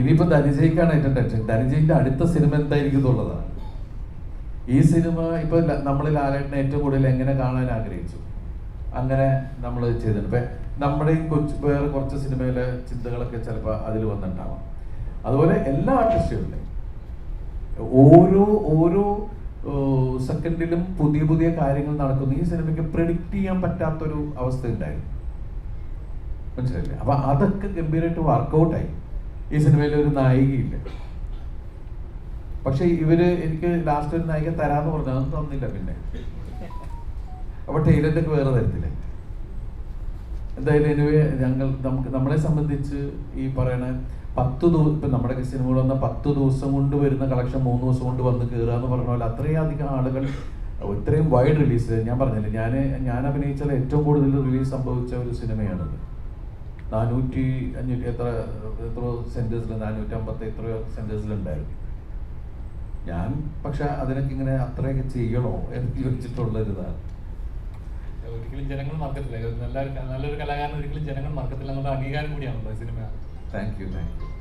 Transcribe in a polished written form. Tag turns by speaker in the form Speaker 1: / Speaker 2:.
Speaker 1: ഇനിയിപ്പോ ധനഞ്ജയ്ക്കാണ് ഏറ്റവും ടെൻഷൻ. ധനഞ്ജയിന്റെ അടുത്ത സിനിമ എന്തായിരിക്കും എന്നുള്ളതാണ്. ഈ സിനിമ ഇപ്പൊ നമ്മൾ ലാലേട്ടനെ ഏറ്റവും കൂടുതൽ എങ്ങനെ കാണാൻ ആഗ്രഹിച്ചു, അങ്ങനെ നമ്മൾ ചെയ്തിട്ടുണ്ട്. ഇപ്പൊ നമ്മുടെ ഈ വേറെ കുറച്ച് സിനിമയിലെ ചിന്തകളൊക്കെ ചിലപ്പോൾ അതിൽ വന്നിട്ടുണ്ടാവാം. അതുപോലെ എല്ലാ ആർട്ടിസ്റ്റുകളുടെയും ഓരോ സെക്കൻഡിലും പുതിയ പുതിയ കാര്യങ്ങൾ നടക്കുന്നു. ഈ സിനിമയ്ക്ക് പ്രെഡിക്റ്റ് ചെയ്യാൻ പറ്റാത്തൊരു അവസ്ഥ ഉണ്ടായിരുന്നു, മനസ്സിലായില്ലേ? അപ്പൊ അതൊക്കെ ഗംഭീരമായിട്ട് വർക്കൗട്ടായി. ഈ സിനിമയിൽ ഒരു നായികയില്ല, പക്ഷെ ഇവര് എനിക്ക് ലാസ്റ്റ് ഒരു നായിക തരാന്ന് പറഞ്ഞു, അതൊന്നും തന്നില്ല. പിന്നെ അപ്പൊ ടൈലന്റൊക്കെ വേറെ തരത്തില്ല. എന്തായാലും എനിവേ നമ്മളെ സംബന്ധിച്ച് ഈ പറയണ 10 ദിവസം, ഇപ്പൊ നമ്മുടെ സിനിമകൾ വന്ന 10 ദിവസം കൊണ്ട് വരുന്ന കളക്ഷൻ 3 ദിവസം കൊണ്ട് വന്ന് കയറുക എന്ന് പറഞ്ഞ പോലെ അത്രയും അധികം ആളുകൾ ഇത്രയും വൈഡ് റിലീസ്. ഞാൻ പറഞ്ഞില്ലേ, ഞാൻ അഭിനയിച്ചാൽ ഏറ്റവും കൂടുതൽ റിലീസ് സംഭവിച്ച ഒരു സിനിമയാണിത്. 450 എത്രയോ സെന്റേഴ്സിൽ, 450 എത്രയോ സെന്റേഴ്സിലുണ്ടായിരുന്നു ഞാൻ. പക്ഷെ അതിനൊക്കെ ഇങ്ങനെ അത്രയൊക്കെ ചെയ്യണോ എന്ന് ചോദിച്ചിട്ടുള്ളൊരിതാണ്.
Speaker 2: ഒരിക്കലും ജനങ്ങൾ മറക്കത്തില്ല, നല്ലൊരു കലാകാരൻ ഒരിക്കലും ജനങ്ങൾ മറക്കത്തില്ല എന്നുള്ള അംഗീകാരം കൂടിയാണല്ലോ സിനിമ.
Speaker 1: Thank you.